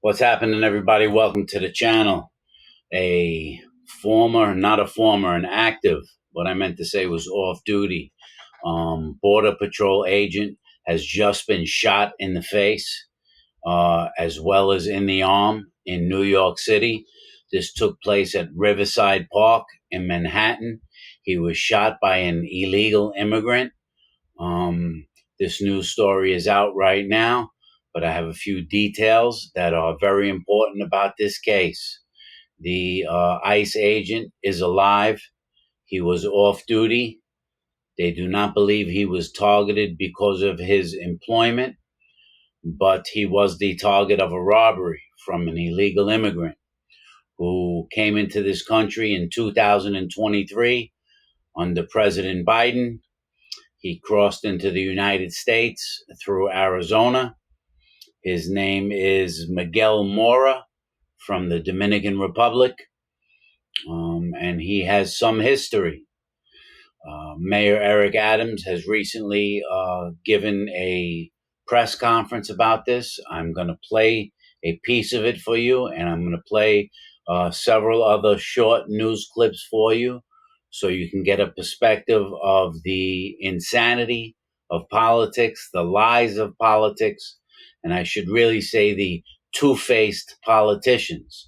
What's happening, everybody? Welcome to the channel. An active, what I meant to say was off-duty Border Patrol agent has just been shot in the face, as well as in the arm in New York City. This took place at Riverside Park in Manhattan. He was shot by an illegal immigrant. This news story is out right now, but I have a few details that are very important about this case. The ICE agent is alive. He was off duty. They do not believe he was targeted because of his employment, but he was the target of a robbery from an illegal immigrant who came into this country in 2023 under President Biden. He crossed into the United States through Arizona. His name is Miguel Mora from the Dominican Republic, and he has some history. Mayor Eric Adams has recently given a press conference about this. I'm going to play a piece of it for you, and I'm going to play several other short news clips for you so you can get a perspective of the insanity of politics, the lies of politics, and I should really say the two-faced politicians.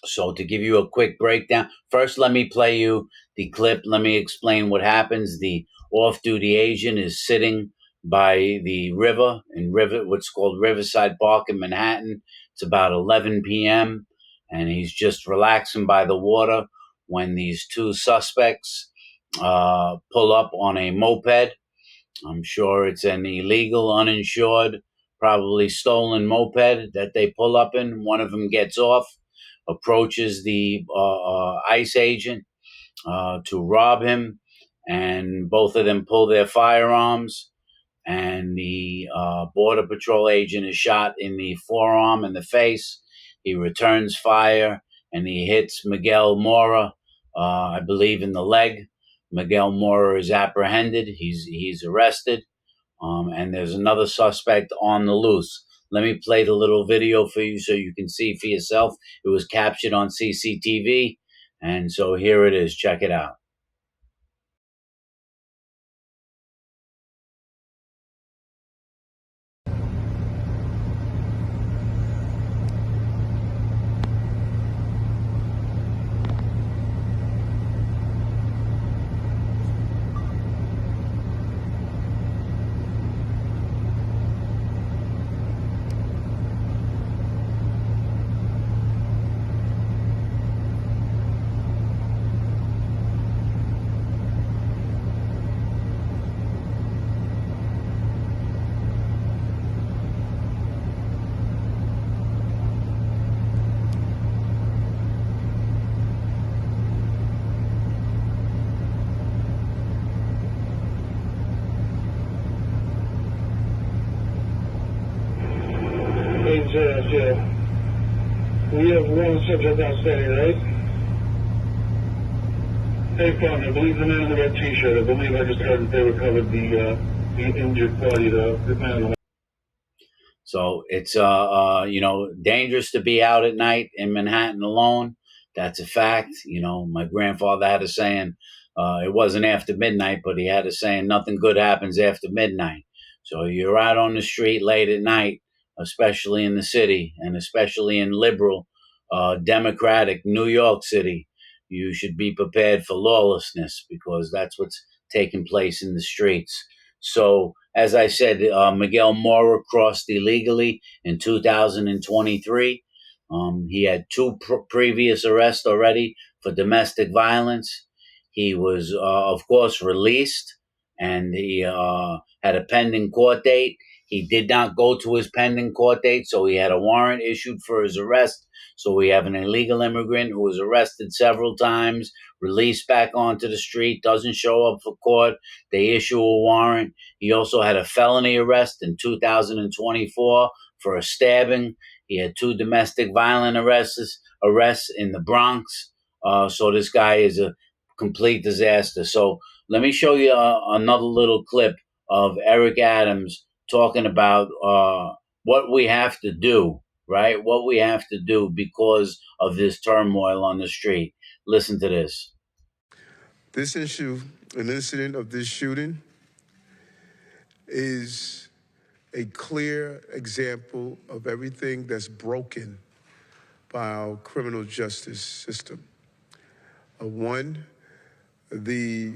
So to give you a quick breakdown, first let me play you the clip. Let me explain what happens. The off-duty agent is sitting by the river in what's called Riverside Park in Manhattan. It's about 11 p.m. and he's just relaxing by the water when these two suspects pull up on a moped. I'm sure it's an illegal, uninsured, probably stolen moped that they pull up in. One of them gets off, approaches the ICE agent to rob him, and both of them pull their firearms. And the Border Patrol agent is shot in the forearm and the face. He returns fire and he hits Miguel Mora, I believe, in the leg. Miguel Mora is apprehended. He's arrested. And there's another suspect on the loose. Let me play the little video for you so you can see for yourself. It was captured on CCTV. And so here it is. Check it out. Yeah. We have one subject outstanding, right? Hey, Fun, I believe the man in the red t-shirt. I believe I just heard that they recovered the injured party, the man in the... So it's dangerous to be out at night in Manhattan alone. That's a fact. My grandfather had a saying, it wasn't after midnight, but he had a saying, nothing good happens after midnight. So you're out on the street late at night, especially in the city and especially in liberal, democratic New York City, you should be prepared for lawlessness because that's what's taking place in the streets. So, as I said, Miguel Mora crossed illegally in 2023. He had two previous arrests already for domestic violence. He was, of course, released, and he had a pending court date. He did not go to his pending court date, so he had a warrant issued for his arrest. So we have an illegal immigrant who was arrested several times, released back onto the street, doesn't show up for court. They issue a warrant. He also had a felony arrest in 2024 for a stabbing. He had two domestic violent arrests in the Bronx. So this guy is a complete disaster. So let me show you another little clip of Eric Adams talking about what we have to do right? What we have to do because of this turmoil on the street. Listen to this. This issue, an incident of this shooting, is a clear example of everything that's broken by our criminal justice system. One, the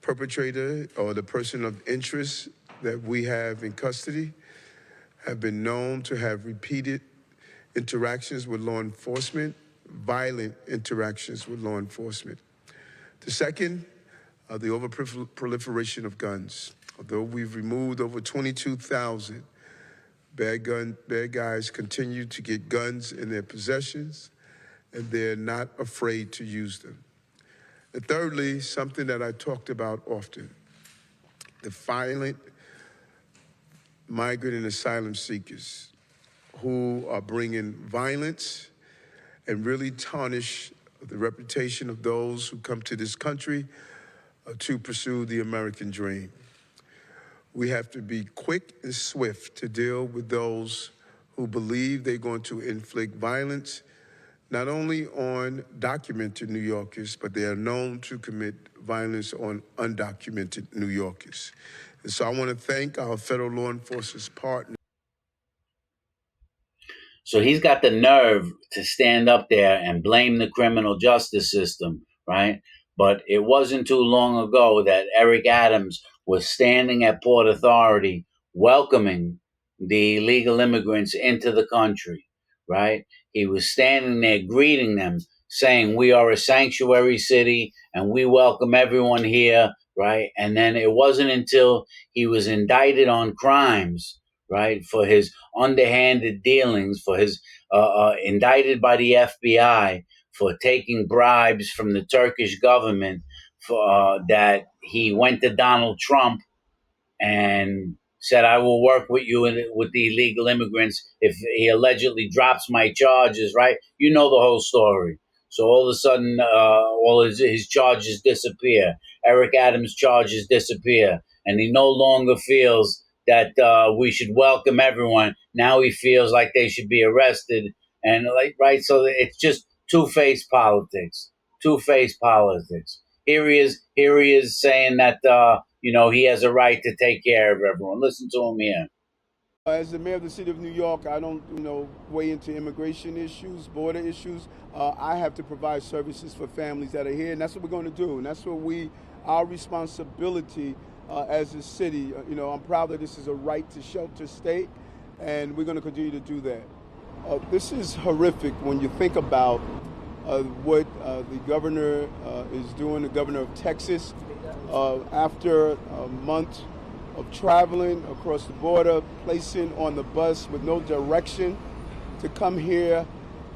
perpetrator or the person of interest that we have in custody have been known to have repeated interactions with law enforcement, violent interactions with law enforcement. The second, the over-proliferation of guns. Although we've removed over 22,000, bad guys continue to get guns in their possessions, and they're not afraid to use them. And thirdly, something that I talked about often, the violent migrant and asylum seekers who are bringing violence and really tarnish the reputation of those who come to this country to pursue the American dream. We have to be quick and swift to deal with those who believe they're going to inflict violence, not only on documented New Yorkers, but they are known to commit violence on undocumented New Yorkers. And so I want to thank our federal law enforcement partners. So he's got the nerve to stand up there and blame the criminal justice system, right? But it wasn't too long ago that Eric Adams was standing at Port Authority welcoming the illegal immigrants into the country, right? He was standing there greeting them, saying, "We are a sanctuary city and we welcome everyone here," right? And then it wasn't until he was indicted on crimes, right, for his underhanded dealings, for his indicted by the FBI for taking bribes from the Turkish government, for that he went to Donald Trump and said, "I will work with you with the illegal immigrants if he allegedly drops my charges," right? You know the whole story. So all of a sudden, all his charges disappear. Eric Adams' charges disappear. And he no longer feels that we should welcome everyone. Now he feels like they should be arrested. And right, so it's just two-faced politics. Two-faced politics. Here he is saying that he has a right to take care of everyone. Listen to him here. As the mayor of the city of New York, I don't, weigh into immigration issues, border issues. I have to provide services for families that are here, and that's what we're going to do. And that's what our responsibility as a city. I'm proud that this is a right to shelter state, and we're going to continue to do that. This is horrific when you think about what the governor is doing, the governor of Texas, after a month of traveling across the border, placing on the bus with no direction to come here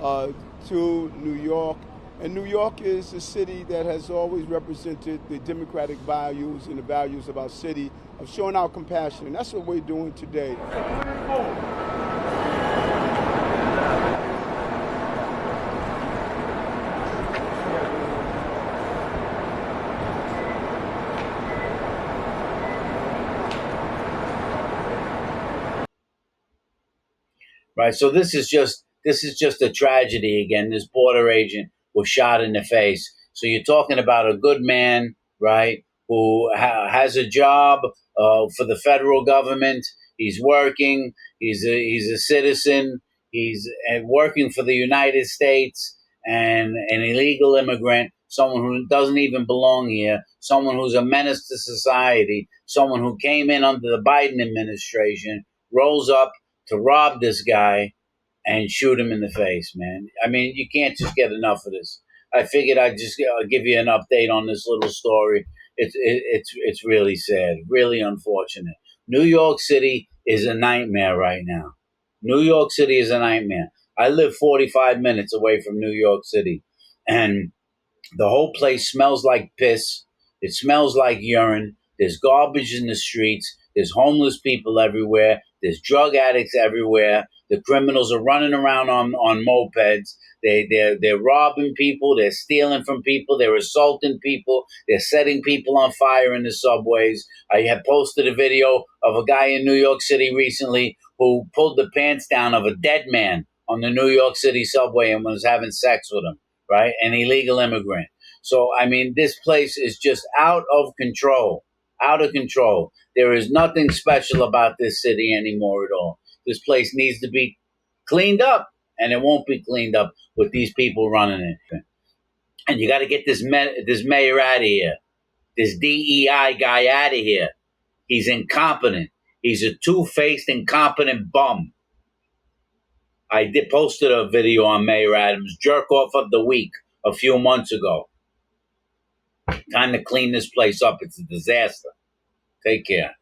to New York. And New York is a city that has always represented the democratic values and the values of our city, of showing our compassion. And that's what we're doing today. Right. So this is just a tragedy again. This border agent was shot in the face. So you're talking about a good man, right, who has a job for the federal government. He's working. He's a citizen. He's working for the United States, and an illegal immigrant, someone who doesn't even belong here, someone who's a menace to society, someone who came in under the Biden administration, rolls up to rob this guy and shoot him in the face, man. I mean, you can't just get enough of this. I figured I'd just give you an update on this little story. It's really sad, really unfortunate. New York City is a nightmare right now. New York City is a nightmare. I live 45 minutes away from New York City, and the whole place smells like piss. It smells like urine. There's garbage in the streets. There's homeless people everywhere. There's drug addicts everywhere. The criminals are running around on mopeds. They're robbing people. They're stealing from people. They're assaulting people. They're setting people on fire in the subways. I had posted a video of a guy in New York City recently who pulled the pants down of a dead man on the New York City subway and was having sex with him, right? An illegal immigrant. So, I mean, this place is just out of control, out of control. There is nothing special about this city anymore at all. This place needs to be cleaned up, and it won't be cleaned up with these people running it. And you got to get this mayor out of here, this DEI guy out of here. He's incompetent. He's a two-faced, incompetent bum. I posted a video on Mayor Adams, jerk off of the week, a few months ago. Time to clean this place up. It's a disaster. Take care.